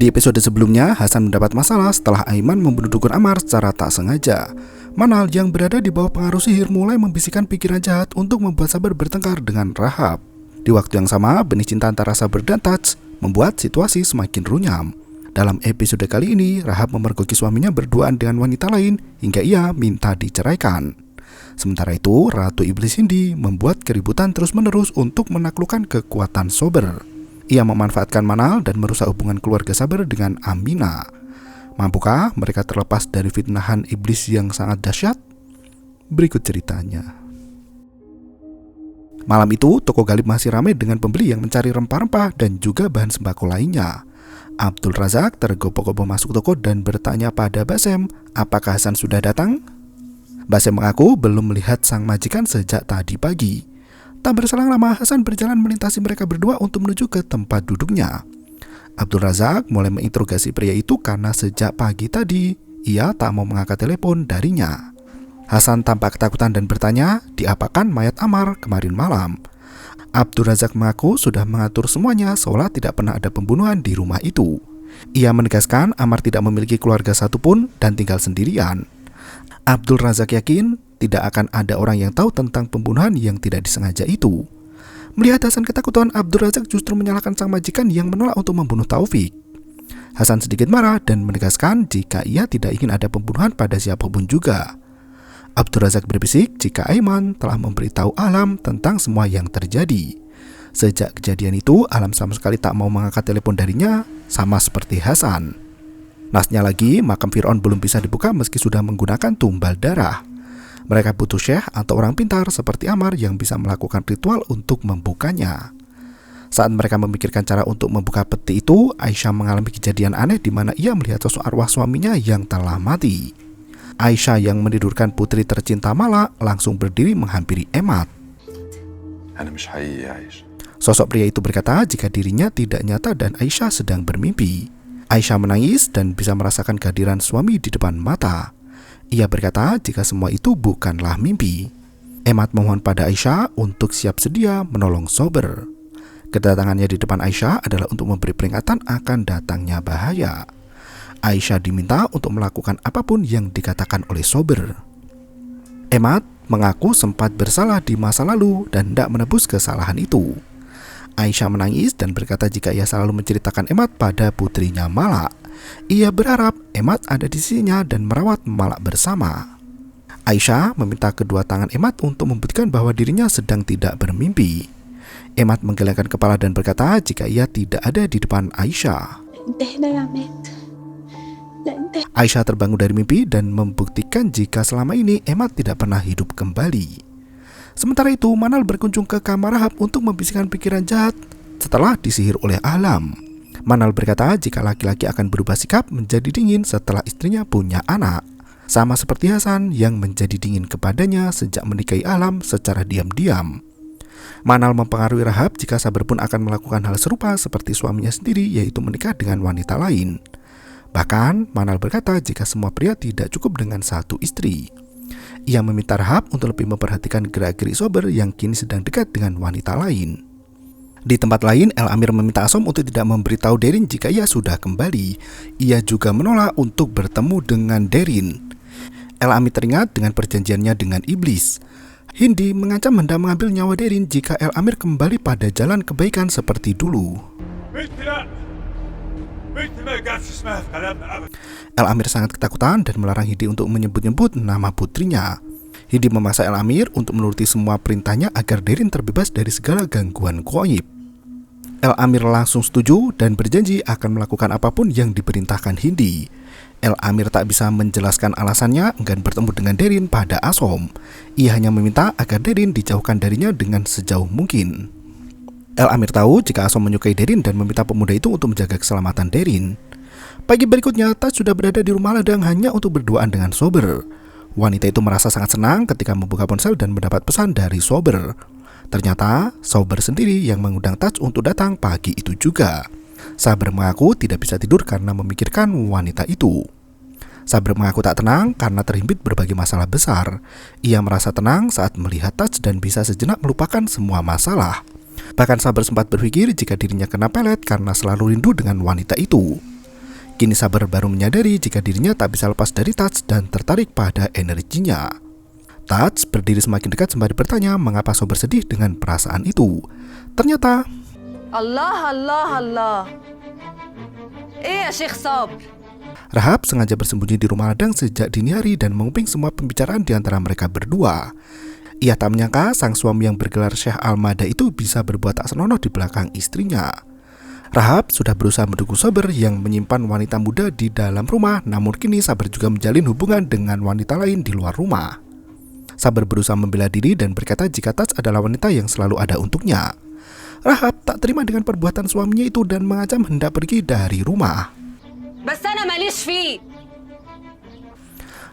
Di episode sebelumnya, Hasan mendapat masalah setelah Aiman membunuh dukun Ammar secara tak sengaja. Manal yang berada di bawah pengaruh sihir mulai membisikkan pikiran jahat untuk membuat Sabar bertengkar dengan Rahab. Di waktu yang sama, benih cinta antara Sabar dan Taj membuat situasi semakin runyam. Dalam episode kali ini, Rahab memergoki suaminya berduaan dengan wanita lain hingga ia minta diceraikan. Sementara itu, Ratu Iblis Hindi membuat keributan terus-menerus untuk menaklukkan kekuatan Sabar. Ia memanfaatkan Manal dan merusak hubungan keluarga Sabar dengan Amina. Mampukah mereka terlepas dari fitnahan iblis yang sangat dahsyat? Berikut ceritanya. Malam itu, toko Galib masih ramai dengan pembeli yang mencari rempah-rempah dan juga bahan sembako lainnya. Abdul Razak tergopoh-gopoh masuk toko dan bertanya pada Basem, apakah Hasan sudah datang? Basem mengaku belum melihat sang majikan sejak tadi pagi. Tak berselang lama, Hasan berjalan melintasi mereka berdua untuk menuju ke tempat duduknya. Abdul Razak mulai menginterogasi pria itu karena sejak pagi tadi ia tak mau mengangkat telepon darinya. Hasan tampak ketakutan dan bertanya, diapakan mayat Ammar kemarin malam? Abdul Razak mengaku sudah mengatur semuanya seolah tidak pernah ada pembunuhan di rumah itu. Ia menegaskan Ammar tidak memiliki keluarga satupun dan tinggal sendirian. Abdul Razak yakin tidak akan ada orang yang tahu tentang pembunuhan yang tidak disengaja itu. Melihat Hasan ketakutan, Abdul Razak justru menyalahkan sang majikan yang menolak untuk membunuh Taufik. Hasan sedikit marah dan menegaskan jika ia tidak ingin ada pembunuhan pada siapapun juga. Abdul Razak berbisik jika Aiman telah memberitahu Alam tentang semua yang terjadi. Sejak kejadian itu, Alam sama sekali tak mau mengangkat telepon darinya, sama seperti Hasan. Nasnya lagi, makam Fir'aun belum bisa dibuka meski sudah menggunakan tumbal darah. Mereka butuh syekh atau orang pintar seperti Ammar yang bisa melakukan ritual untuk membukanya. Saat mereka memikirkan cara untuk membuka peti itu, Aisyah mengalami kejadian aneh di mana ia melihat sosok arwah suaminya yang telah mati. Aisyah yang menidurkan putri tercinta Mala langsung berdiri menghampiri Emad. Sosok pria itu berkata jika dirinya tidak nyata dan Aisyah sedang bermimpi. Aisyah menangis dan bisa merasakan kehadiran suami di depan mata. Ia berkata jika semua itu bukanlah mimpi. Emad memohon pada Aisyah untuk siap sedia menolong Sabar. Kedatangannya di depan Aisyah adalah untuk memberi peringatan akan datangnya bahaya. Aisyah diminta untuk melakukan apapun yang dikatakan oleh Sabar. Emad mengaku sempat bersalah di masa lalu dan hendak menebus kesalahan itu. Aisyah menangis dan berkata jika ia selalu menceritakan Emad pada putrinya Mala. Ia berharap Emad ada di sisinya dan merawat Mala bersama. Aisyah meminta kedua tangan Emad untuk membuktikan bahwa dirinya sedang tidak bermimpi. Emad menggelengkan kepala dan berkata jika ia tidak ada di depan Aisyah. Aisyah terbangun dari mimpi dan membuktikan jika selama ini Emad tidak pernah hidup kembali. Sementara itu, Manal berkunjung ke kamar Rahab untuk membisikkan pikiran jahat setelah disihir oleh Alam. Manal berkata jika laki-laki akan berubah sikap menjadi dingin setelah istrinya punya anak, sama seperti Hasan yang menjadi dingin kepadanya sejak menikahi Alam secara diam-diam. Manal mempengaruhi Rahab jika Sabar pun akan melakukan hal serupa seperti suaminya sendiri, yaitu menikah dengan wanita lain. Bahkan Manal berkata jika semua pria tidak cukup dengan satu istri. Ia meminta Rahab untuk lebih memperhatikan gerak-gerik Sabar yang kini sedang dekat dengan wanita lain. Di tempat lain, El Amir meminta Asom untuk tidak memberitahu Derin jika ia sudah kembali. Ia juga menolak untuk bertemu dengan Derin. El Amir teringat dengan perjanjiannya dengan iblis. Hindi mengancam hendak mengambil nyawa Derin jika El Amir kembali pada jalan kebaikan seperti dulu. El Amir sangat ketakutan dan melarang Hindi untuk menyebut-nyebut nama putrinya. Hindi memaksa El Amir untuk menuruti semua perintahnya agar Derin terbebas dari segala gangguan gaib. El Amir langsung setuju dan berjanji akan melakukan apapun yang diperintahkan Hindi. El Amir tak bisa menjelaskan alasannya enggan bertemu dengan Derin pada Asom. Ia hanya meminta agar Derin dijauhkan darinya dengan sejauh mungkin. El Amir tahu jika Asom menyukai Derin dan meminta pemuda itu untuk menjaga keselamatan Derin. Pagi berikutnya, Taj sudah berada di rumah ladang hanya untuk berduaan dengan Sabar. Wanita itu merasa sangat senang ketika membuka ponsel dan mendapat pesan dari Sabar. Ternyata Sabar sendiri yang mengundang Taj untuk datang pagi itu juga. Sabar mengaku tidak bisa tidur karena memikirkan wanita itu. Sabar mengaku tak tenang karena terhimpit berbagai masalah besar. Ia merasa tenang saat melihat Taj dan bisa sejenak melupakan semua masalah. Bahkan Sabar sempat berpikir jika dirinya kena pelet karena selalu rindu dengan wanita itu. Kini Sabar baru menyadari jika dirinya tak bisa lepas dari Taj dan tertarik pada energinya. Taj berdiri semakin dekat sembari bertanya mengapa Sober sedih dengan perasaan itu. Ternyata, Allah, Allah, Allah. Ya Syekh Sabr. Rahab sengaja bersembunyi di rumah ladang sejak dini hari dan menguping semua pembicaraan di antara mereka berdua. Ia tak menyangka sang suami yang bergelar Syekh Al-Mada itu bisa berbuat tak senonoh di belakang istrinya. Rahab sudah berusaha mendukung Sabar yang menyimpan wanita muda di dalam rumah, namun kini Sabar juga menjalin hubungan dengan wanita lain di luar rumah. Sabar berusaha membela diri dan berkata jika Taj adalah wanita yang selalu ada untuknya. Rahab tak terima dengan perbuatan suaminya itu dan mengancam hendak pergi dari rumah. Bas ana malish fi.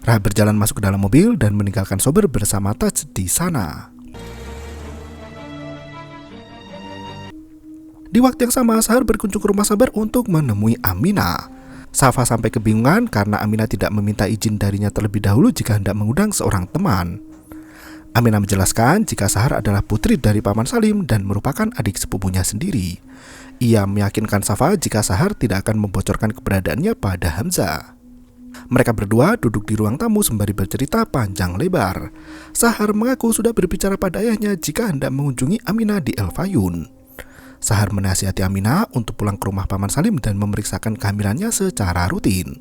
Rahab berjalan masuk ke dalam mobil dan meninggalkan Sabar bersama Taj di sana. Di waktu yang sama, Sahar berkunjung ke rumah Sabar untuk menemui Aminah. Safa sampai kebingungan karena Aminah tidak meminta izin darinya terlebih dahulu jika hendak mengundang seorang teman. Aminah menjelaskan jika Sahar adalah putri dari Paman Salim dan merupakan adik sepupunya sendiri. Ia meyakinkan Safa jika Sahar tidak akan membocorkan keberadaannya pada Hamzah. Mereka berdua duduk di ruang tamu sembari bercerita panjang lebar. Sahar mengaku sudah berbicara pada ayahnya jika hendak mengunjungi Aminah di El Fayun. Sahar menasihati Aminah untuk pulang ke rumah Paman Salim dan memeriksakan kehamilannya secara rutin.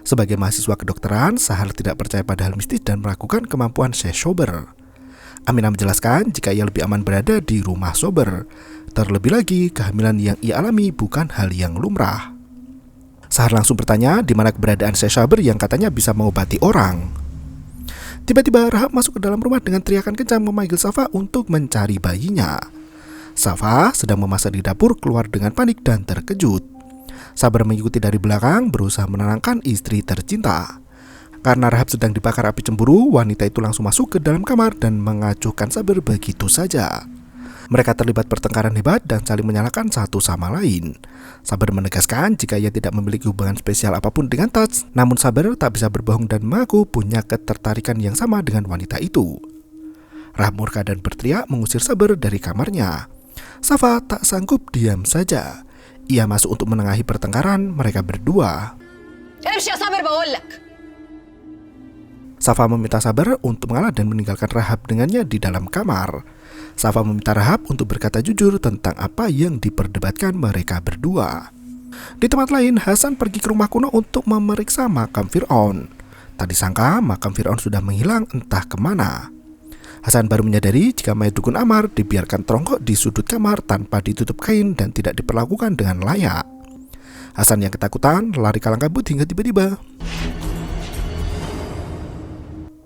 Sebagai mahasiswa kedokteran, Sahar tidak percaya pada hal mistis dan meragukan kemampuan Syekh Sober. Aminah menjelaskan jika ia lebih aman berada di rumah Sober. Terlebih lagi, kehamilan yang ia alami bukan hal yang lumrah. Sahar langsung bertanya di mana keberadaan Syekh Sober yang katanya bisa mengobati orang. Tiba-tiba Rahab masuk ke dalam rumah dengan teriakan kencang memanggil Safa untuk mencari bayinya. Safa sedang memasak di dapur keluar dengan panik dan terkejut. Sabar mengikuti dari belakang berusaha menenangkan istri tercinta. Karena Rahab sedang dibakar api cemburu, wanita itu langsung masuk ke dalam kamar dan mengacuhkan Sabar begitu saja. Mereka terlibat pertengkaran hebat dan saling menyalahkan satu sama lain. Sabar menegaskan jika ia tidak memiliki hubungan spesial apapun dengan Taj, namun Sabar tak bisa berbohong dan mengaku punya ketertarikan yang sama dengan wanita itu. Rahab murka dan berteriak mengusir Sabar dari kamarnya. Safa tak sanggup diam saja. Ia masuk untuk menengahi pertengkaran mereka berdua. Emshi ya Sabr baqul lak. Safa meminta Sabar untuk mengalah dan meninggalkan Rahab dengannya di dalam kamar. Safa meminta Rahab untuk berkata jujur tentang apa yang diperdebatkan mereka berdua. Di tempat lain, Hasan pergi ke rumah kuno untuk memeriksa makam Fir'aun. Tak disangka makam Fir'aun sudah menghilang entah kemana. Hasan baru menyadari jika mayat dukun Amar dibiarkan teronggok di sudut kamar tanpa ditutup kain dan tidak diperlakukan dengan layak. Hasan yang ketakutan lari kalang kabut hingga tiba-tiba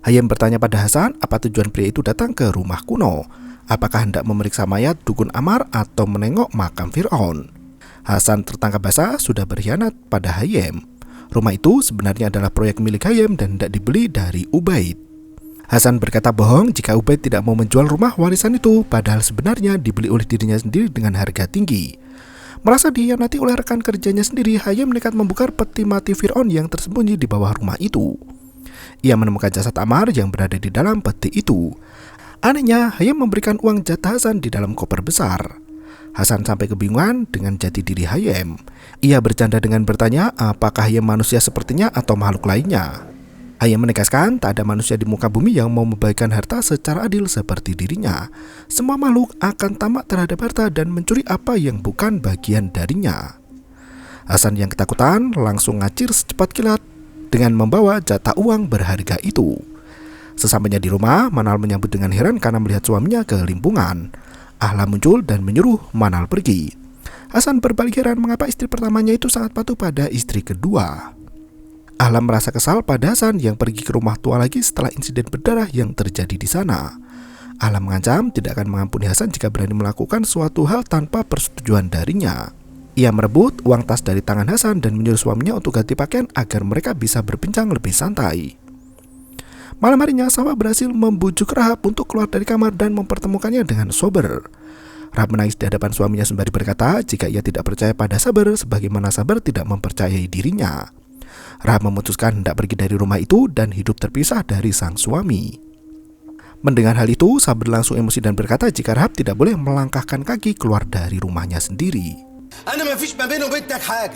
Hayam bertanya pada Hasan apa tujuan pria itu datang ke rumah kuno. Apakah hendak memeriksa mayat dukun Amar atau menengok makam Fir'aun? Hasan tertangkap basah sudah berkhianat pada Hayam. Rumah itu sebenarnya adalah proyek milik Hayam dan tidak dibeli dari Ubaid. Hasan berkata bohong jika Ubaid tidak mau menjual rumah warisan itu, padahal sebenarnya dibeli oleh dirinya sendiri dengan harga tinggi. Merasa dihianati oleh rekan kerjanya sendiri, Hayam nekat membongkar peti mati Fir'aun yang tersembunyi di bawah rumah itu. Ia menemukan jasad Amar yang berada di dalam peti itu. Anehnya, Hayam memberikan uang jatah Hasan di dalam koper besar. Hasan sampai kebingungan dengan jati diri Hayam. Ia bercanda dengan bertanya apakah Hayam manusia sepertinya atau makhluk lainnya. Hayam menegaskan tak ada manusia di muka bumi yang mau membagikan harta secara adil seperti dirinya. Semua makhluk akan tamak terhadap harta dan mencuri apa yang bukan bagian darinya. Hasan yang ketakutan langsung ngacir secepat kilat dengan membawa jatah uang berharga itu. Sesampainya di rumah, Manal menyambut dengan heran karena melihat suaminya kelimpungan. Ahla muncul dan menyuruh Manal pergi. Hasan berbalik heran mengapa istri pertamanya itu sangat patuh pada istri kedua. Ahla merasa kesal pada Hasan yang pergi ke rumah tua lagi setelah insiden berdarah yang terjadi di sana. Ahla mengancam tidak akan mengampuni Hasan jika berani melakukan suatu hal tanpa persetujuan darinya. Ia merebut uang tas dari tangan Hasan dan menyuruh suaminya untuk ganti pakaian agar mereka bisa berbincang lebih santai. Malam harinya, Safa berhasil membujuk Rahab untuk keluar dari kamar dan mempertemukannya dengan Sober. Rahab menangis di hadapan suaminya sembari berkata jika ia tidak percaya pada Sabar sebagaimana Sabar tidak mempercayai dirinya. Rahab memutuskan hendak pergi dari rumah itu dan hidup terpisah dari sang suami. Mendengar hal itu, Sabar langsung emosi dan berkata jika Rahab tidak boleh melangkahkan kaki keluar dari rumahnya sendiri. أنا ما فيش ما بيني وبينك حاجة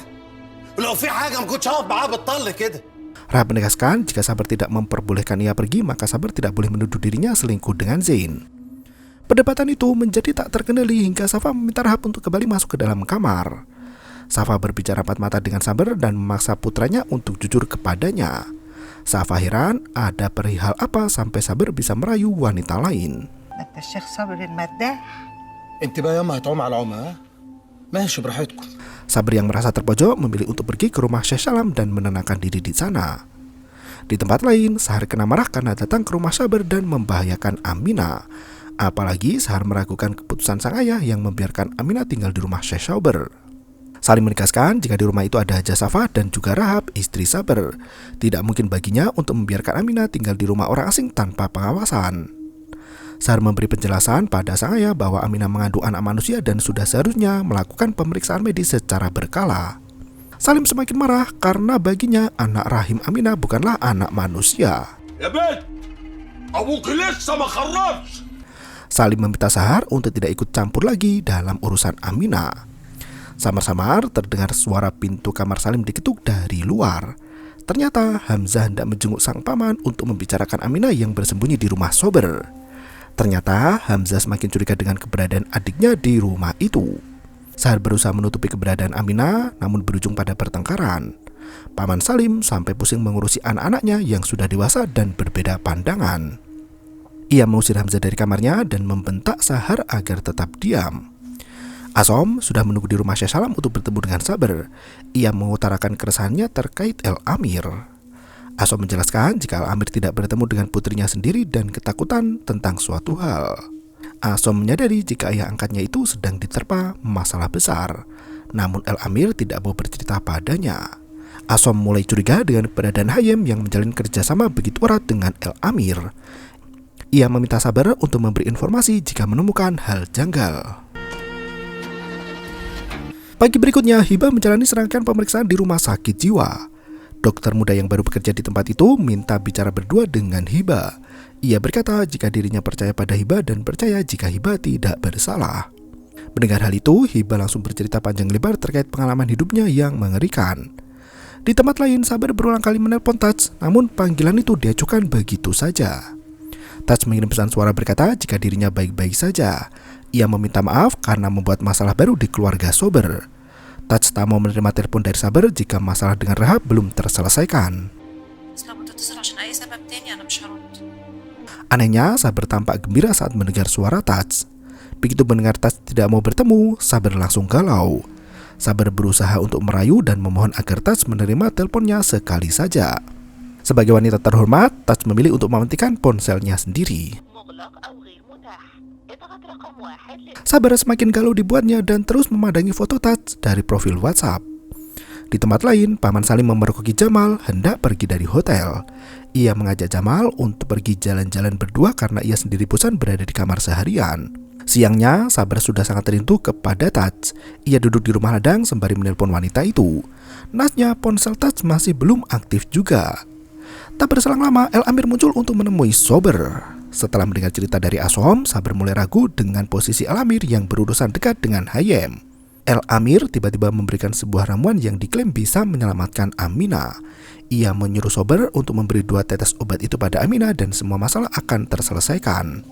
ولو في حاجة ما كنتش هقف معاه بتطل كده. Rahab menegaskan jika Sabar tidak memperbolehkan ia pergi, maka Sabar tidak boleh menuduh dirinya selingkuh dengan Zain. Perdebatan itu menjadi tak terkendali hingga Safa meminta Rahab untuk kembali masuk ke dalam kamar. Safa berbicara empat mata dengan Sabar dan memaksa putranya untuk jujur kepadanya. Safa heran ada perihal apa sampai Sabar bisa merayu wanita lain. انت الشيخ صابر المداح. انت بقى ياما هتعوم على العمى ها؟ ماشي براحتكم. Sabar yang merasa terpojok memilih untuk pergi ke rumah Syekh Salam dan menenangkan diri di sana. Di tempat lain, Sahar kena marah karena datang ke rumah Sabar dan membahayakan Aminah. Apalagi Sahar meragukan keputusan sang ayah yang membiarkan Aminah tinggal di rumah Syekh Sabar. Salim menegaskan jika di rumah itu ada Haja Safa dan juga Rahab, istri Sabar. Tidak mungkin baginya untuk membiarkan Aminah tinggal di rumah orang asing tanpa pengawasan. Sahar memberi penjelasan pada sang ayah bahwa Aminah mengandung anak manusia dan sudah seharusnya melakukan pemeriksaan medis secara berkala. Salim semakin marah karena baginya anak rahim Aminah bukanlah anak manusia. يا بنت أبوك لسه ما خرجش. Salim meminta Sahar untuk tidak ikut campur lagi dalam urusan Aminah. Samar-samar terdengar suara pintu kamar Salim diketuk dari luar. Ternyata Hamzah hendak menjenguk sang paman untuk membicarakan Aminah yang bersembunyi di rumah Sabar. Ternyata Hamzah semakin curiga dengan keberadaan adiknya di rumah itu. Sahar berusaha menutupi keberadaan Aminah, namun berujung pada pertengkaran. Paman Salim sampai pusing mengurusi anak-anaknya yang sudah dewasa dan berbeda pandangan. Ia mengusir Hamzah dari kamarnya dan membentak Sahar agar tetap diam. Asom sudah menunggu di rumah Syekh Salam untuk bertemu dengan Sabar. Ia mengutarakan keresahannya terkait El Amir. Asom menjelaskan jika El Amir tidak bertemu dengan putrinya sendiri dan ketakutan tentang suatu hal. Asom menyadari jika ayah angkatnya itu sedang diterpa masalah besar. Namun El Amir tidak mau bercerita padanya. Asom mulai curiga dengan keberadaan Hayem yang menjalin kerjasama begitu erat dengan El Amir. Ia meminta Sabar untuk memberi informasi jika menemukan hal janggal. Pagi berikutnya, Hiba menjalani serangkaian pemeriksaan di rumah sakit jiwa. Dokter muda yang baru bekerja di tempat itu minta bicara berdua dengan Hiba. Ia berkata jika dirinya percaya pada Hiba dan percaya jika Hiba tidak bersalah. Mendengar hal itu, Hiba langsung bercerita panjang lebar terkait pengalaman hidupnya yang mengerikan. Di tempat lain, Sabar berulang kali menelpon Taj, namun panggilan itu diacukan begitu saja. Taj mengirim pesan suara berkata jika dirinya baik-baik saja. Ia meminta maaf karena membuat masalah baru di keluarga Sabar. Taj tak mau menerima telepon dari Sabar jika masalah dengan Rahab belum terselesaikan. Anehnya, Sabar tampak gembira saat mendengar suara Taj. Begitu mendengar Taj tidak mau bertemu, Sabar langsung galau. Sabar berusaha untuk merayu dan memohon agar Taj menerima teleponnya sekali saja. Sebagai wanita terhormat, Taj memilih untuk mematikan ponselnya sendiri. Sabar semakin galau dibuatnya dan terus memandangi foto Taj dari profil WhatsApp. Di tempat lain, Paman Salim memergoki Jamal hendak pergi dari hotel. Ia mengajak Jamal untuk pergi jalan-jalan berdua karena ia sendiri bosan berada di kamar seharian. Siangnya, Sabar sudah sangat rindu kepada Taj. Ia duduk di rumah ladang sembari menelpon wanita itu. Nasnya ponsel Taj masih belum aktif juga. Tak berselang lama, El Amir muncul untuk menemui Sabar. Setelah mendengar cerita dari Asom, Sabar mulai ragu dengan posisi El Amir yang berurusan dekat dengan Hayem. El Amir tiba-tiba memberikan sebuah ramuan yang diklaim bisa menyelamatkan Aminah. Ia menyuruh Sabar untuk memberi 2 tetes obat itu pada Aminah dan semua masalah akan terselesaikan.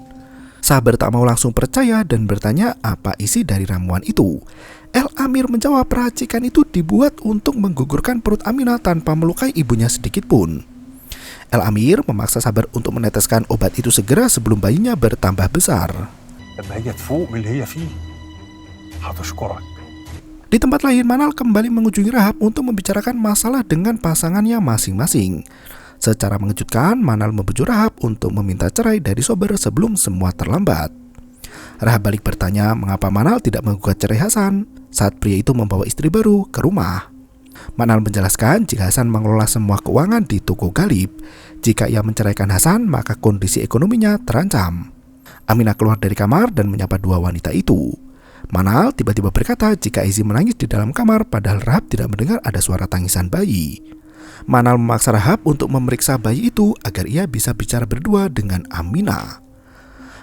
Sabar tak mau langsung percaya dan bertanya apa isi dari ramuan itu. El Amir menjawab racikan itu dibuat untuk menggugurkan perut Aminah tanpa melukai ibunya sedikit pun. El Amir memaksa Sabar untuk meneteskan obat itu segera sebelum bayinya bertambah besar. Di tempat lain, Manal kembali mengunjungi Rahab untuk membicarakan masalah dengan pasangannya masing-masing. Secara mengejutkan, Manal membujuk Rahab untuk meminta cerai dari Sabar sebelum semua terlambat. Rahab balik bertanya mengapa Manal tidak menggugat cerai Hasan saat pria itu membawa istri baru ke rumah. Manal menjelaskan jika Hasan mengelola semua keuangan di toko Galib. Jika ia menceraikan Hasan, maka kondisi ekonominya terancam. Aminah keluar dari kamar dan menyapa 2 wanita itu. Manal tiba-tiba berkata jika Izzy menangis di dalam kamar padahal Rahab tidak mendengar ada suara tangisan bayi. Manal memaksa Rahab untuk memeriksa bayi itu agar ia bisa bicara berdua dengan Aminah.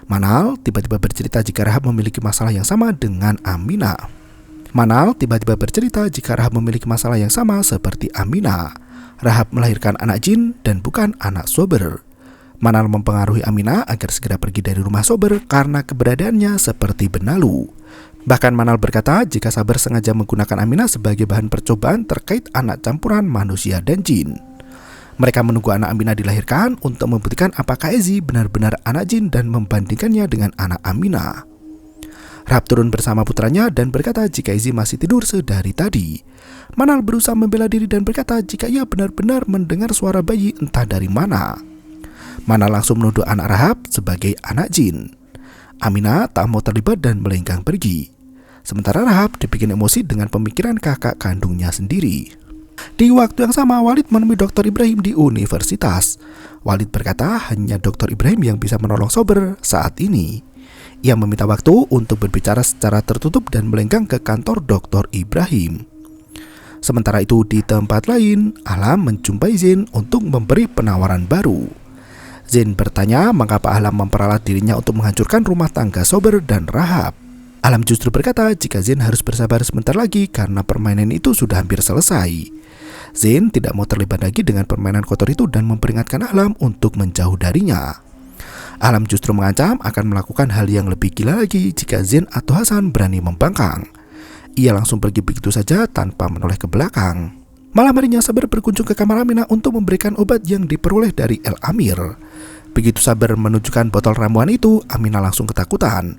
Manal tiba-tiba bercerita jika Rahab memiliki masalah yang sama dengan Aminah. Manal tiba-tiba bercerita jika Rahab memiliki masalah yang sama seperti Aminah. Rahab melahirkan anak jin dan bukan anak Sober. Manal mempengaruhi Aminah agar segera pergi dari rumah Sober karena keberadaannya seperti benalu. Bahkan Manal berkata jika Sabar sengaja menggunakan Aminah sebagai bahan percobaan terkait anak campuran manusia dan jin. Mereka menunggu anak Aminah dilahirkan untuk membuktikan apakah Ezi benar-benar anak jin dan membandingkannya dengan anak Aminah. Rahab turun bersama putranya dan berkata jika Ezi masih tidur sedari tadi. Manal berusaha membela diri dan berkata jika ia benar-benar mendengar suara bayi entah dari mana. Manal langsung menuduh anak Rahab sebagai anak jin. Aminah tak mau terlibat dan melenggang pergi. Sementara Rahab dibikin emosi dengan pemikiran kakak kandungnya sendiri. Di waktu yang sama, Walid menemui Dr. Ibrahim di universitas. Walid berkata hanya Dr. Ibrahim yang bisa menolong Sober saat ini. Ia meminta waktu untuk berbicara secara tertutup dan melenggang ke kantor Dr. Ibrahim. Sementara itu di tempat lain, Ahlam menjumpai Zain untuk memberi penawaran baru. Zain bertanya mengapa Ahlam memperalat dirinya untuk menghancurkan rumah tangga Sober dan Rahab. Ahlam justru berkata jika Zain harus bersabar sebentar lagi karena permainan itu sudah hampir selesai. Zain tidak mau terlibat lagi dengan permainan kotor itu dan memperingatkan Ahlam untuk menjauh darinya. Ahlam justru mengancam akan melakukan hal yang lebih gila lagi jika Zain atau Hasan berani membangkang. Ia langsung pergi begitu saja tanpa menoleh ke belakang. Malam harinya Sabar berkunjung ke kamar Aminah untuk memberikan obat yang diperoleh dari El Amir. Begitu Sabar menunjukkan botol ramuan itu, Aminah langsung ketakutan.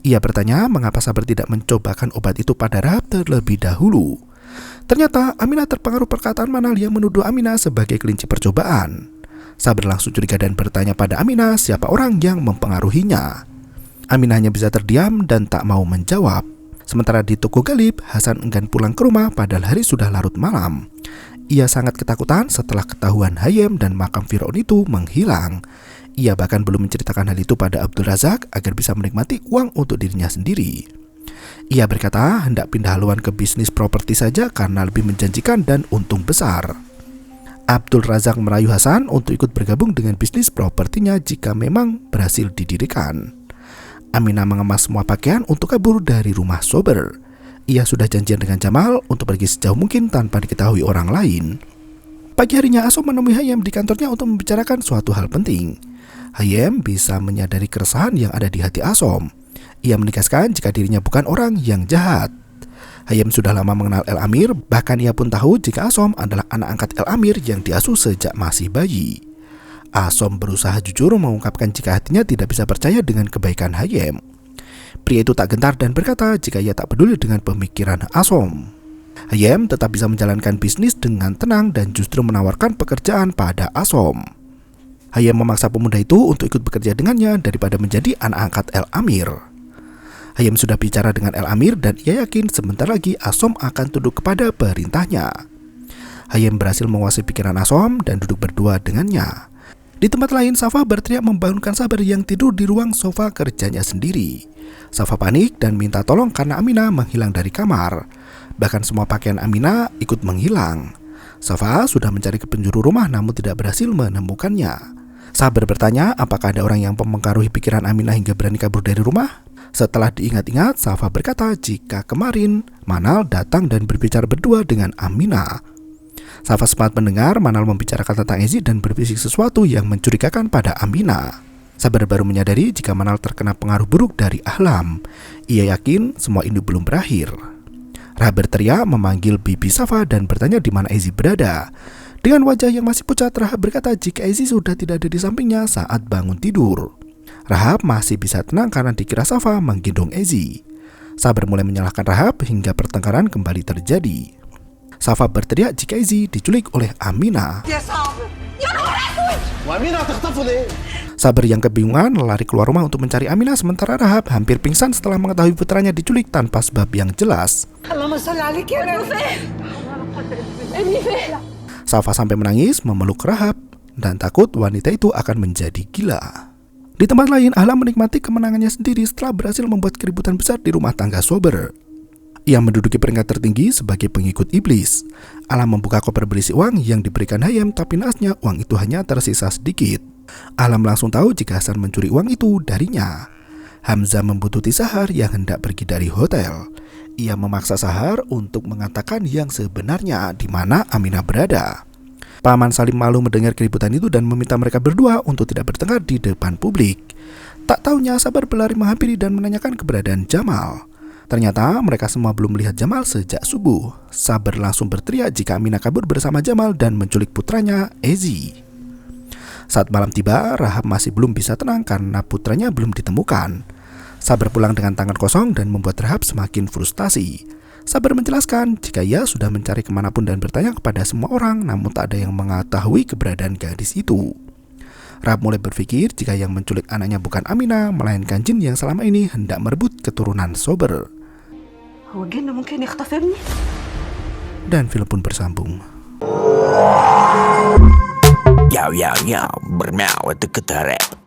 Ia bertanya mengapa Sabar tidak mencobakan obat itu pada Rahab terlebih dahulu. Ternyata Aminah terpengaruh perkataan Manal yang menuduh Aminah sebagai kelinci percobaan. Sabar langsung curiga dan bertanya pada Aminah siapa orang yang mempengaruhinya. Aminah hanya bisa terdiam dan tak mau menjawab. Sementara di toko Galib, Hasan enggan pulang ke rumah padahal hari sudah larut malam. Ia sangat ketakutan setelah ketahuan Hayem dan makam Firaun itu menghilang. Ia bahkan belum menceritakan hal itu pada Abdul Razak agar bisa menikmati uang untuk dirinya sendiri. Ia berkata hendak pindah haluan ke bisnis properti saja karena lebih menjanjikan dan untung besar. Abdul Razak merayu Hasan untuk ikut bergabung dengan bisnis propertinya jika memang berhasil didirikan. Aminah mengemas semua pakaian untuk kabur dari rumah Sober. Ia sudah janjian dengan Jamal untuk pergi sejauh mungkin tanpa diketahui orang lain. Pagi harinya Asom menemui Hayem di kantornya untuk membicarakan suatu hal penting. Hayem bisa menyadari keresahan yang ada di hati Asom. Ia menegaskan jika dirinya bukan orang yang jahat. Hayem sudah lama mengenal El Amir, bahkan ia pun tahu jika Asom adalah anak angkat El Amir yang diasuh sejak masih bayi. Asom berusaha jujur mengungkapkan jika hatinya tidak bisa percaya dengan kebaikan Hayem. Pria itu tak gentar dan berkata jika ia tak peduli dengan pemikiran Asom. Hayem tetap bisa menjalankan bisnis dengan tenang dan justru menawarkan pekerjaan pada Asom. Hayem memaksa pemuda itu untuk ikut bekerja dengannya daripada menjadi anak angkat El Amir. Hayem sudah bicara dengan El Amir dan ia yakin sebentar lagi Asom akan tunduk kepada perintahnya. Hayem berhasil menguasai pikiran Asom dan duduk berdua dengannya. Di tempat lain, Safa berteriak membangunkan Sabar yang tidur di ruang sofa kerjanya sendiri. Safa panik dan minta tolong karena Aminah menghilang dari kamar. Bahkan semua pakaian Aminah ikut menghilang. Safa sudah mencari ke penjuru rumah namun tidak berhasil menemukannya. Sabar bertanya apakah ada orang yang mempengaruhi pikiran Aminah hingga berani kabur dari rumah. Setelah diingat-ingat, Safa berkata jika kemarin Manal datang dan berbicara berdua dengan Aminah. Safa sempat mendengar Manal membicarakan tentang Ezi dan berbisik sesuatu yang mencurigakan pada Aminah. Sabar baru menyadari jika Manal terkena pengaruh buruk dari Ahlam. Ia yakin semua ini belum berakhir. Rahab berteriak memanggil bibi Safa dan bertanya di mana Ezi berada. Dengan wajah yang masih pucat, Rahab berkata jika Ezi sudah tidak ada di sampingnya saat bangun tidur. Rahab masih bisa tenang karena dikira Safa menggendong Ezi. Sabar mulai menyalahkan Rahab hingga pertengkaran kembali terjadi. Safa berteriak jika Ezi diculik oleh Aminah. Sabar yang kebingungan lari keluar rumah untuk mencari Aminah sementara Rahab hampir pingsan setelah mengetahui putranya diculik tanpa sebab yang jelas. Safa sampai menangis memeluk Rahab dan takut wanita itu akan menjadi gila. Di tempat lain, Ahlam menikmati kemenangannya sendiri setelah berhasil membuat keributan besar di rumah tangga Sober. Ia menduduki peringkat tertinggi sebagai pengikut iblis. Ahlam membuka koper berisi uang yang diberikan Hayem, tapi naasnya uang itu hanya tersisa sedikit. Ahlam langsung tahu jika Hasan mencuri uang itu darinya. Hamzah membuntuti Sahar yang hendak pergi dari hotel. Ia memaksa Sahar untuk mengatakan yang sebenarnya di mana Aminah berada. Paman Salim malu mendengar keributan itu dan meminta mereka berdua untuk tidak bertengkar di depan publik. Tak taunya Sabar berlari menghampiri dan menanyakan keberadaan Jamal. Ternyata mereka semua belum melihat Jamal sejak subuh. Sabar langsung berteriak jika Aminah kabur bersama Jamal dan menculik putranya, Ezi. Saat malam tiba, Rahab masih belum bisa tenang karena putranya belum ditemukan. Sabar pulang dengan tangan kosong dan membuat Rahab semakin frustasi. Sabar menjelaskan jika ia sudah mencari kemanapun dan bertanya kepada semua orang, namun tak ada yang mengetahui keberadaan gadis itu. Rahab mulai berpikir jika yang menculik anaknya bukan Aminah, melainkan jin yang selama ini hendak merebut keturunan Sober. هو الجن ممكن يخطف ابني؟ Dan film pun bersambung. Yaw, yaw, yaw, bermau itu ketarep.